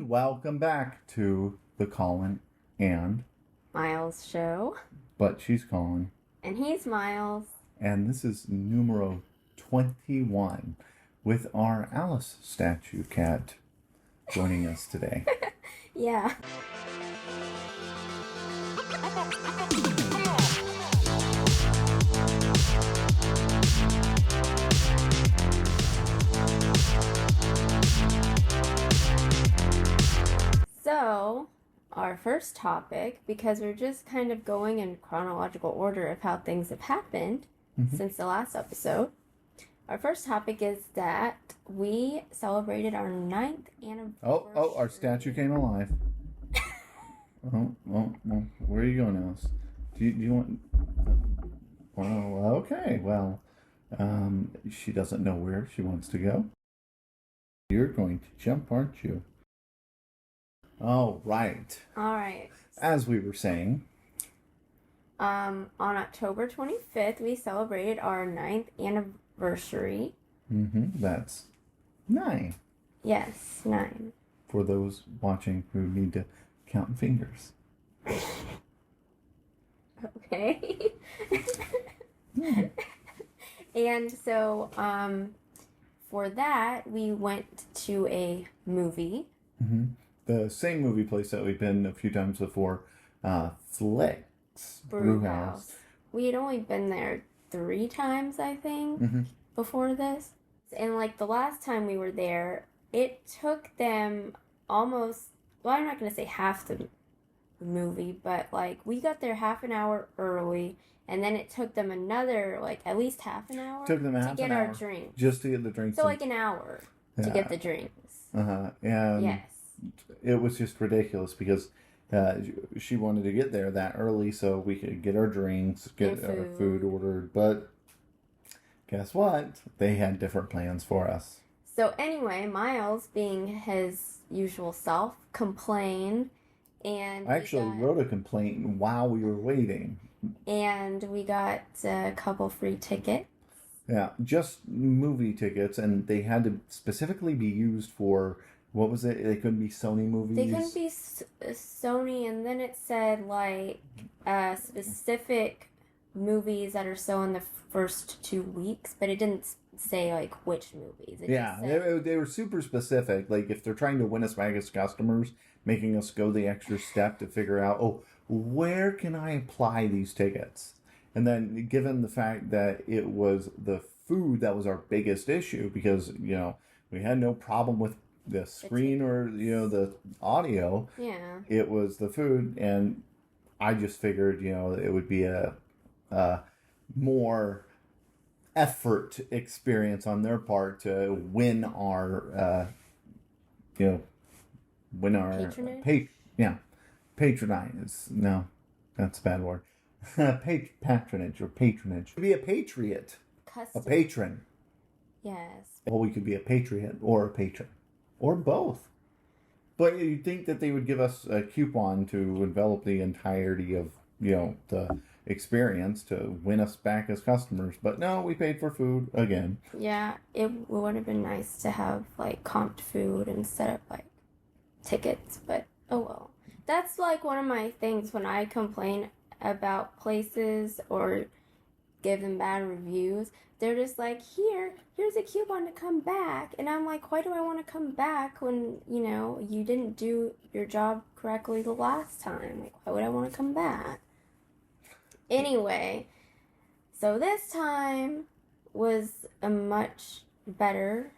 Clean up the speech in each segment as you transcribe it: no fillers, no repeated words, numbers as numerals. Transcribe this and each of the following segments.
welcome back to the Colin and Miles show. But she's Colin. And he's Miles. And this is numero 21 with our Alice statue cat joining us today. Yeah. So, our first topic, because we're just kind of going in chronological order of how things have happened since the last episode. Our first topic is that we celebrated our 9th anniversary. Oh, our statue came alive. Oh, where are you going, Alice? Do you want... Oh, okay, well, she doesn't know where she wants to go. You're going to jump, aren't you? Oh, right. All right. As we were saying. On October 25th, we celebrated our 9th anniversary. That's 9. Yes, 9. For those watching who need to count fingers. Okay. And so, for that, we went to a movie. The same movie place that we've been a few times before, Flix. Brewhouse. We had only been there 3 times, I think, before this. And, like, the last time we were there, it took them almost, well, I'm not going to say half the movie, but, like, we got there half an hour early, and then it took them another, like, at least half an hour to get our drinks. Just to get the drinks. So, like, an hour to get the drinks. And yes. It was just ridiculous because she wanted to get there that early so we could get our drinks, get our food ordered. But guess what? They had different plans for us. So anyway, Miles, being his usual self, complained. And I actually wrote a complaint while we were waiting. And we got a couple free tickets. Yeah, just movie tickets. And they had to specifically be used for... What was it? They couldn't be Sony movies? They couldn't be Sony, and then it said, like, specific movies that are so in the first 2 weeks, but it didn't say, like, which movies. They were super specific. Like, if they're trying to win us back as customers, making us go the extra step to figure out, where can I apply these tickets? And then, given the fact that it was the food that was our biggest issue, because, we had no problem with the screen or the audio. Yeah. It was the food, and I just figured it would be a more effort experience on their part to win our patronage. Patronize. No, that's a bad word. Patronage or patronage. Be a patriot. Custom. A patron. Yes. Well, we could be a patriot or a patron. Or both. But you'd think that they would give us a coupon to envelop the entirety of, the experience to win us back as customers. But no, we paid for food again. Yeah, it would have been nice to have, like, comped food instead of, like, tickets. But, oh well. That's, like, one of my things when I complain about places or give them bad reviews. They're just like, here's a coupon to come back. And I'm like, why do I want to come back when, you didn't do your job correctly the last time? Like, why would I want to come back? Anyway, so this time was a much better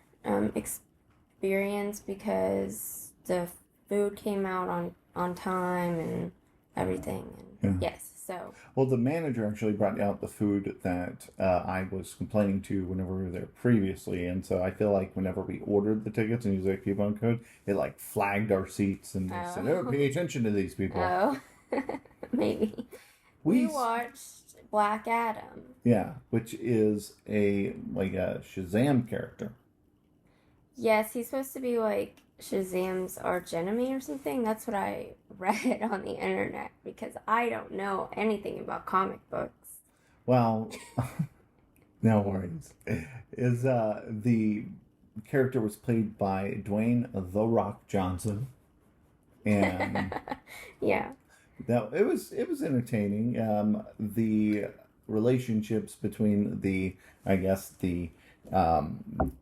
experience because the food came out on time and everything. And yes. So. Well, the manager actually brought out the food that I was complaining to whenever we were there previously. And so I feel like whenever we ordered the tickets and used that coupon code, it like flagged our seats and said, pay attention to these people. Oh, maybe. We watched Black Adam. Yeah, which is a Shazam character. Yes, he's supposed to be like Shazam's archenemy or something. That's what I read on the internet because I don't know anything about comic books. Well, no worries. The character was played by Dwayne "The Rock" Johnson. And yeah. now it was entertaining. The relationships between the um,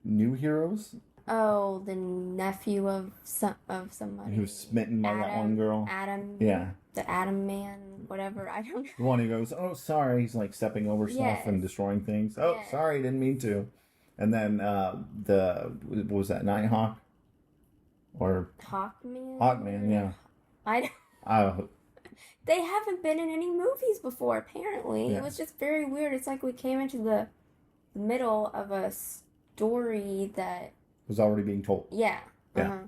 new heroes. Oh, the nephew of somebody Who's smitten by that one girl. Adam. Yeah. The Adam Man, whatever. I don't know. The one who goes, "Oh, sorry," he's like stepping over stuff and destroying things. Oh, Yes. sorry, didn't mean to. And then what was that, Nighthawk? Or Hawkman? Hawkman, yeah. I don't... They haven't been in any movies before, apparently. Yeah. It was just very weird. It's like we came into the middle of a story that was already being told. Yeah. Yeah. Uh-huh.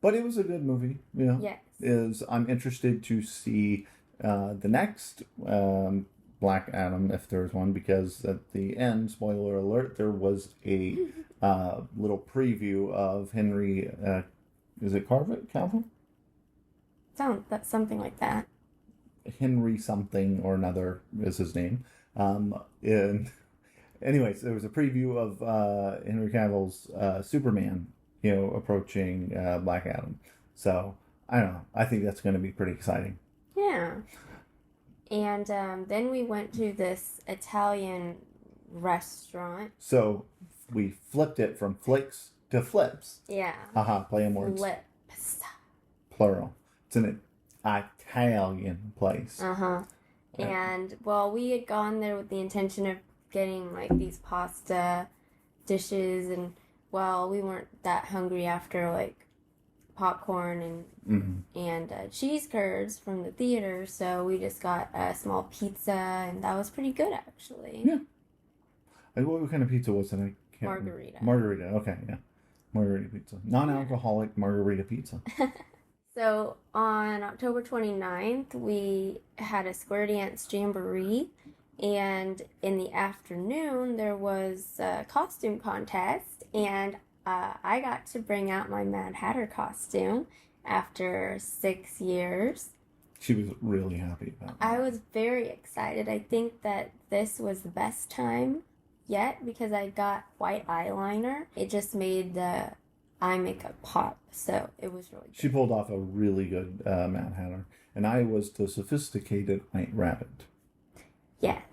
But it was a good movie. Yeah. Yes. I'm interested to see the next Black Adam, if there's one, because at the end, spoiler alert, there was a little preview of Henry. Is it Cavill? That's something like that. Henry something or another is his name. And anyways, there was a preview of Henry Cavill's Superman, approaching Black Adam. So I don't know. I think that's going to be pretty exciting. Yeah. And then we went to this Italian restaurant. So we flipped it from Flix to Flips. Yeah. Haha, play on words. Flips. Plural. It's an Italian place. Uh-huh. And, well, we had gone there with the intention of getting, like, these pasta dishes, and, well, we weren't that hungry after, like, popcorn and cheese curds from the theater, so we just got a small pizza, and that was pretty good, actually. Yeah. And what kind of pizza was it? I can't Margarita. Remember. Margarita, okay, yeah. Margarita pizza. Non-alcoholic margarita pizza. So, on October 29th, we had a Square Dance Jamboree, and in the afternoon, there was a costume contest, and I got to bring out my Mad Hatter costume after 6 years. She was really happy about that. I was very excited. I think that this was the best time yet because I got white eyeliner. It just made the eye makeup pop, so it was really good. She pulled off a really good Mad Hatter, and I was the sophisticated White Rabbit. Yes.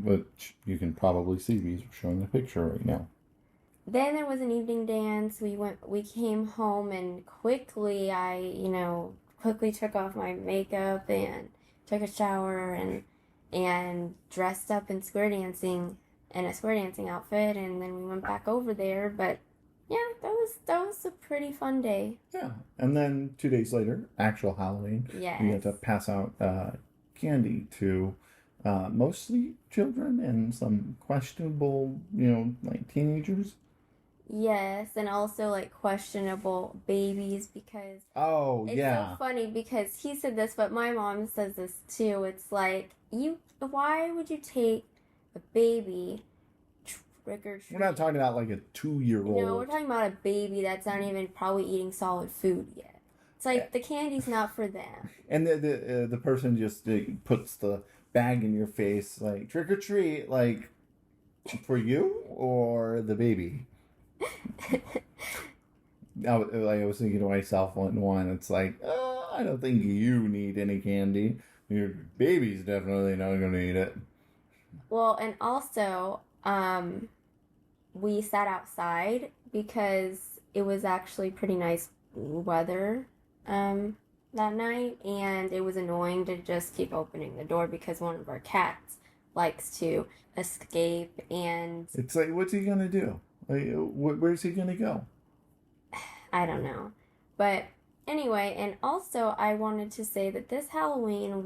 Which you can probably see because we're showing a picture right now. Then there was an evening dance. We came home, and quickly quickly took off my makeup and took a shower and dressed up in square dancing in a square dancing outfit, and then we went back over there. But yeah, that was a pretty fun day. Yeah, and then 2 days later, actual Halloween. Yes. We had to pass out candy to mostly children and some questionable, like teenagers. Yes, and also like questionable babies because it's so funny because he said this, but my mom says this too. It's like why would you take a baby trick or treat? We're not talking about like a 2-year-old. No, we're talking about a baby that's not even probably eating solid food yet. It's like the candy's not for them. And the person just puts the bag in your face like trick or treat, like for you or the baby. I was thinking to myself one. It's like, I don't think you need any candy. Your baby's definitely not going to eat it. Well, and also, we sat outside because it was actually pretty nice weather that night, and it was annoying to just keep opening the door because one of our cats likes to escape, and it's like, what's he going to do? Like, where's he going to go? I don't know. But anyway, and also I wanted to say that this Halloween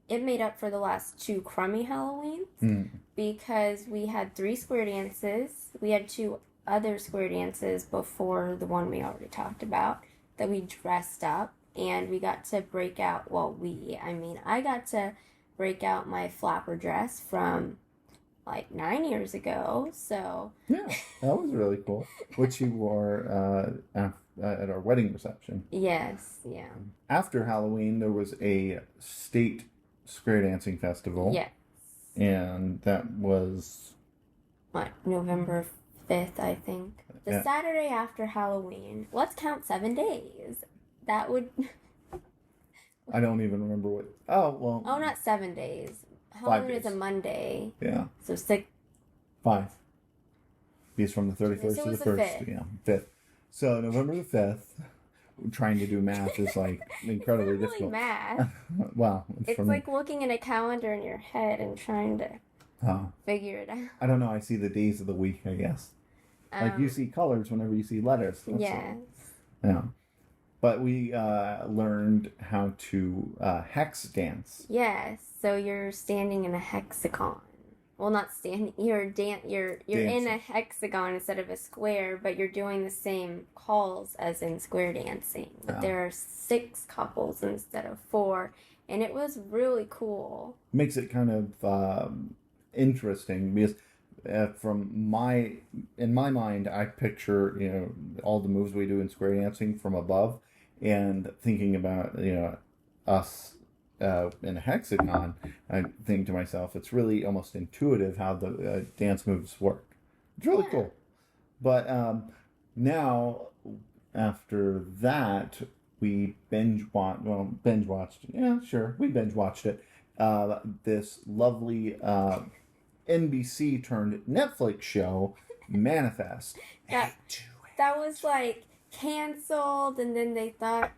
it made up for the last 2 crummy Halloweens because we had 3 square dances. We had 2 other square dances before the one we already talked about that we dressed up, and we got to break out, I got to break out my flapper dress from like 9 years ago, so... Yeah, that was really cool. Which you wore at our wedding reception. Yes, yeah. After Halloween, there was a state square dancing festival. Yes. And that was... November 5th, I think. The Saturday after Halloween. Let's count 7 days. That would... I don't even remember what... Oh, well... Oh, not 7 days. Halloween is a Monday. Yeah. So 6... 5. Because from the 31st so to the 1st. 5th. Yeah, 5th. So November the 5th, trying to do math is like incredibly it's not difficult. Really math. Well, it's like looking at a calendar in your head and trying to figure it out. I don't know. I see the days of the week, I guess. Like you see colors whenever you see letters. Yes. Yeah. But we learned how to hex dance. Yes. So you're standing in a hexagon. Well, not standing. You're in a hexagon instead of a square, but you're doing the same calls as in square dancing. But there are 6 couples instead of 4, and it was really cool. Makes it kind of interesting because in my mind, I picture all the moves we do in square dancing from above, and thinking about us. In a hexagon, I think to myself, it's really almost intuitive how the dance moves work. It's really cool. But now, after that, we binge watched. Yeah, sure, we binge watched it. This lovely NBC turned Netflix show, Manifest. That was like canceled, and then they thought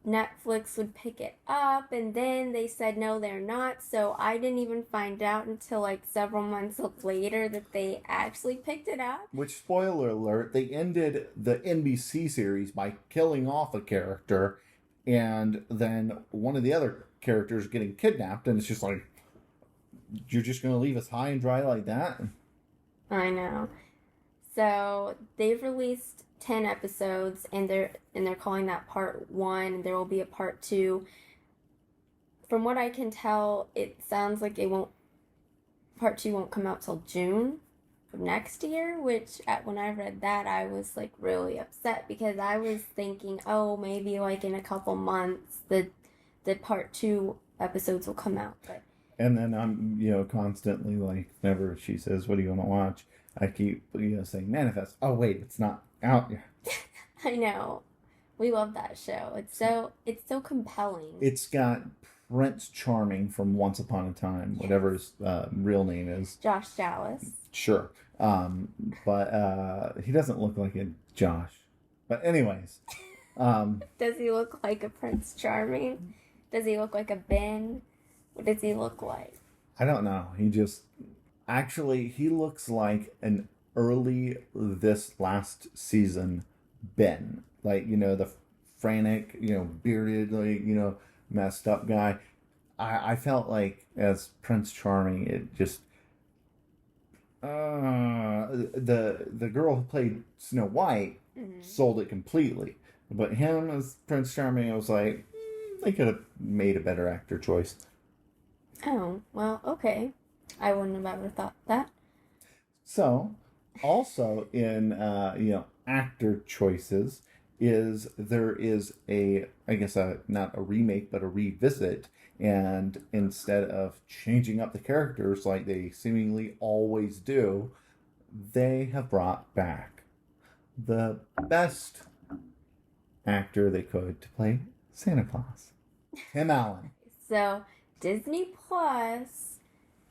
Netflix would pick it up, and then they said no, they're not. So I didn't even find out until like several months later that they actually picked it up. Which, spoiler alert, they ended the NBC series by killing off a character, and then one of the other characters getting kidnapped, and it's just like, you're just going to leave us high and dry like that? I know. So they've released 10 episodes, and they're calling that part 1, and there will be a part 2. From what I can tell, it sounds like part 2 won't come out till June of next year, which when I read that, I was like really upset, because I was thinking, oh, maybe like in a couple months the part 2 episodes will come out. But and then I'm constantly like, whenever she says, what do you want to watch, I keep saying Manifest. Oh wait, it's not out yet. I know. We love that show. It's so compelling. It's got Prince Charming from Once Upon a Time, whatever his real name is. Josh Dallas. Sure. But he doesn't look like a Josh. But anyways. Does he look like a Prince Charming? Does he look like a Ben? What does he look like? I don't know. He looks like an early this last season Ben. Like, the frantic, bearded, like, messed up guy. I felt like as Prince Charming, it just the girl who played Snow White sold it completely. But him as Prince Charming, I was like, they could have made a better actor choice. Oh, well, okay. I wouldn't have ever thought that. So, also in actor choices there is not a remake but a revisit, and instead of changing up the characters like they seemingly always do, they have brought back the best actor they could to play Santa Claus, Tim Allen. So Disney Plus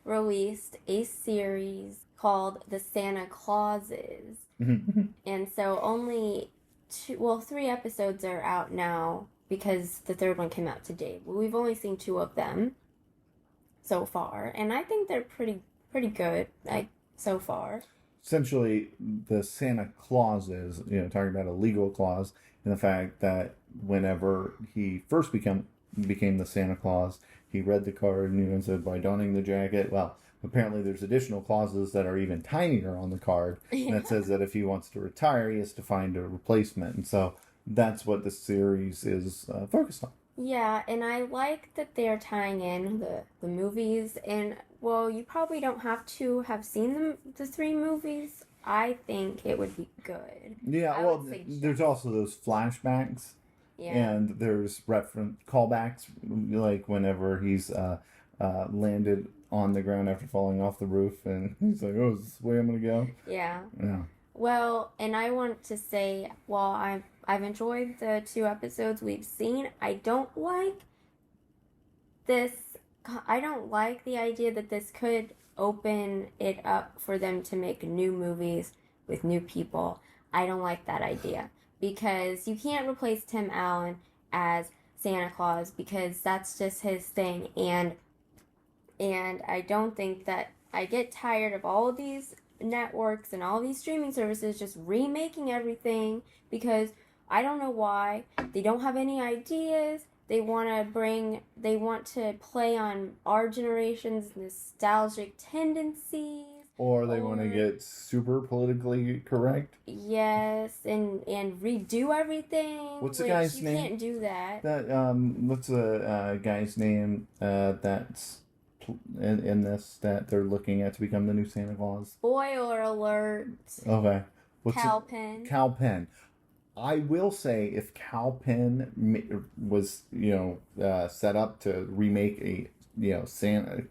released a series called The Santa Clauses. And so only 3 episodes are out now, because the 3rd one came out today. We've only seen 2 of them so far, and I think they're pretty good, like, so far. Essentially, the Santa Clauses, talking about a legal clause, and the fact that whenever he first became the Santa Claus, he read the card and said, by donning the jacket, well, apparently there's additional clauses that are even tinier on the card that says that if he wants to retire, he has to find a replacement. And so that's what the series is focused on. Yeah, and I like that they're tying in the movies. And, well, you probably don't have to have seen the 3 movies. I think it would be good. Yeah, well, there's also those flashbacks. Yeah. And there's callbacks, like whenever he's landed on the ground after falling off the roof, and he's like, oh, is this the way I'm going to go? Yeah. Yeah. Well, and I want to say, while I've enjoyed the 2 episodes we've seen. I don't like this. I don't like the idea that this could open it up for them to make new movies with new people. I don't like that idea because you can't replace Tim Allen as Santa Claus because that's just his thing, and I don't think that I get tired of all of these networks and all these streaming services just remaking everything because I don't know why. They don't have any ideas. They want to play on our generation's nostalgic tendencies. Or they want to get super politically correct. Yes, and redo everything. What's the guy's name? You can't do that. What's the guy's name that's in this that they're looking at to become the new Santa Claus? Spoiler alert. Okay. Cal Penn. Cal Penn. I will say if Cal Penn was, set up to remake a, Santa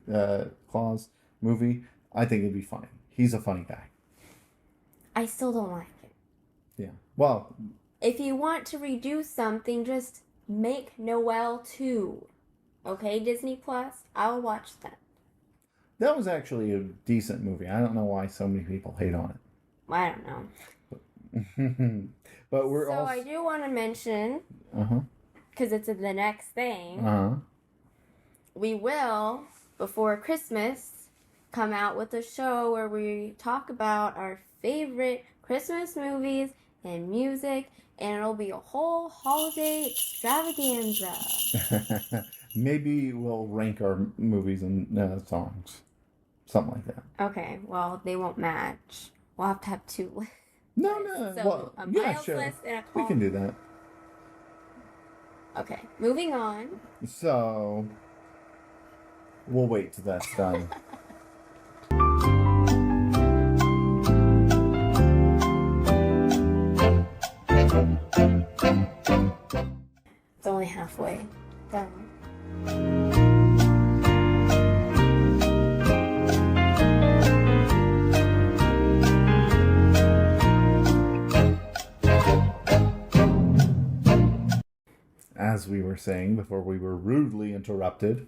Claus movie, I think it'd be funny. He's a funny guy. I still don't like it. Yeah. Well, if you want to redo something, just make Noel 2. Okay, Disney Plus? I'll watch that. That was actually a decent movie. I don't know why so many people hate on it. I don't know. But we're also... I do want to mention, because it's the next thing, we will, before Christmas, come out with a show where we talk about our favorite Christmas movies and music, and it'll be a whole holiday extravaganza. Maybe we'll rank our movies and songs. Something like that. Okay, well, they won't match. We'll have to have 2 lists. No. So, well, a mild sure. list and a we can do that. Okay, moving on. So, we'll wait till that's done. It's only halfway done. As we were saying before we were rudely interrupted.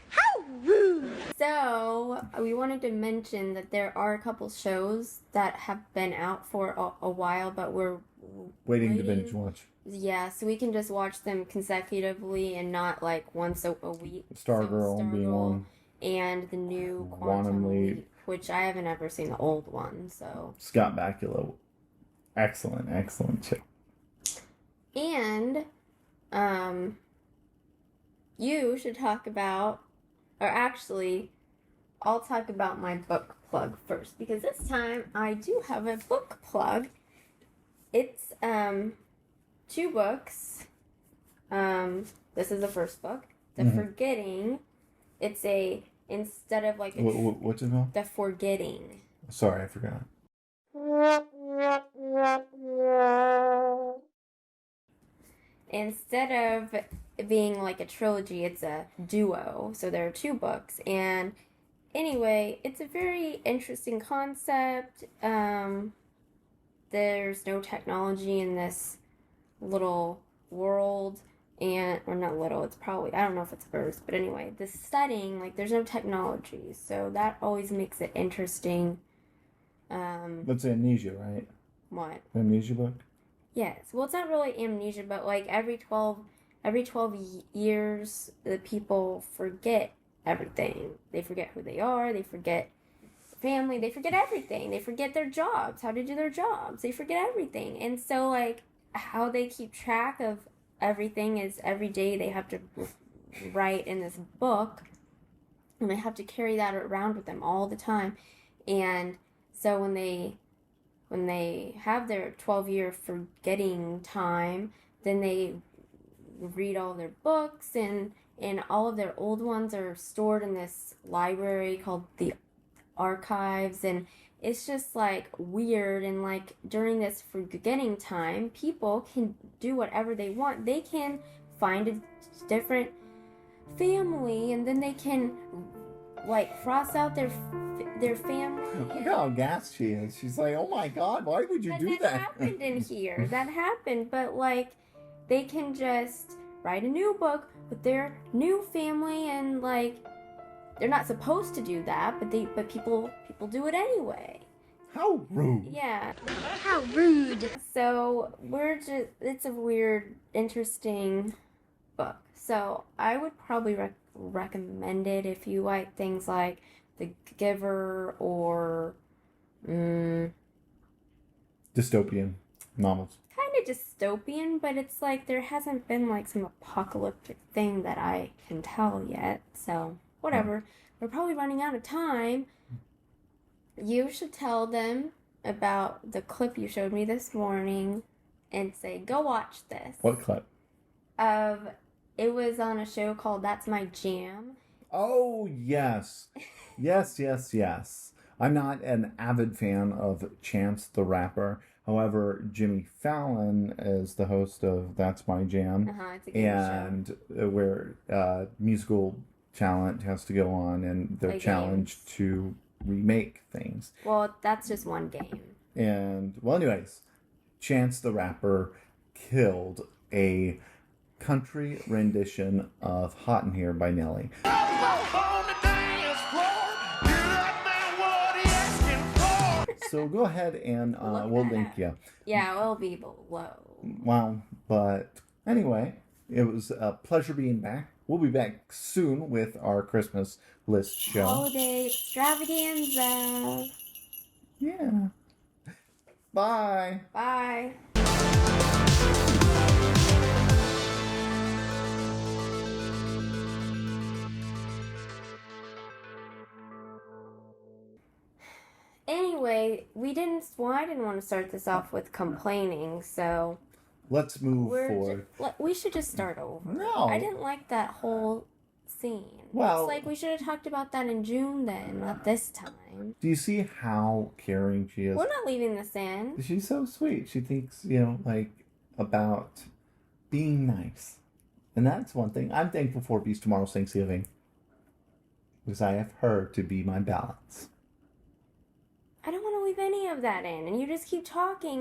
How rude! So, we wanted to mention that there are a couple shows that have been out for a while, but we're waiting to binge watch. Yeah, so we can just watch them consecutively and not like once a week. Stargirl being one. And the new Quantum Leap, which I haven't ever seen the old one, so. Scott Bakula. Excellent chick. And, you should talk about, or actually, I'll talk about my book plug first, because this time I do have a book plug. It's, 2 books. This is the first book. The Forgetting. It's instead of like what's it called? The Forgetting. Sorry, I forgot. Instead of being like a trilogy, it's a duo. So there are 2 books. And anyway, it's a very interesting concept. There's no technology in this little world, or not little, it's probably, I don't know if it's first, but anyway, the setting, like, there's no technology, so that always makes it interesting. That's Amnesia, right? What? Amnesia book? Yes. Well, it's not really amnesia, but like every 12 years, the people forget everything. They forget who they are, they forget family, they forget everything. They forget their jobs, how to do their jobs. They forget everything. And so, like, how they keep track of everything is every day they have to write in this book, and they have to carry that around with them all the time. And so when they have their 12-year forgetting time, then they read all their books, and all of their old ones are stored in this library called the archives, and it's just like weird. And like during this forgetting time, people can do whatever they want. They can find a different family, and then they can like cross out their family. Look how gassed she is. She's like, oh my God, why would you do that? Happened in here. That happened, but like, they can just write a new book with their new family, and like, they're not supposed to do that, but people do it anyway. How rude. Yeah. How rude. So it's a weird, interesting book. So I would probably recommend it if you like things like The Giver or Dystopian novels. kind of dystopian, but it's like there hasn't been like some apocalyptic thing that I can tell yet. So whatever. We're probably running out of time. You should tell them about the clip you showed me this morning and say, go watch this. What clip? It was on a show called That's My Jam. Oh, yes. Yes. I'm not an avid fan of Chance the Rapper. However, Jimmy Fallon is the host of That's My Jam. It's a game show. Where musical talent has to go on and they're Play challenged games. to remake things. Well, that's just one game. And, well, anyways, Chance the Rapper killed a country rendition of Hot in Here by Nelly. So go ahead and we'll link you. Yeah, it will be below. Wow. But anyway, it was a pleasure being back. We'll be back soon with our Christmas list show. Holiday extravaganza. Yeah. Bye. Bye. Anyway, I didn't want to start this off with complaining, so Let's move forward. we should just start over. No. I didn't like that whole scene. Well- It's like we should have talked about that in June then, not this time. Do you see how caring she is? We're not leaving this in. She's so sweet. She thinks, about being nice. And that's one thing. I'm thankful for because tomorrow's Thanksgiving. Because I have her to be my balance. I don't want to leave any of that in, and you just keep talking.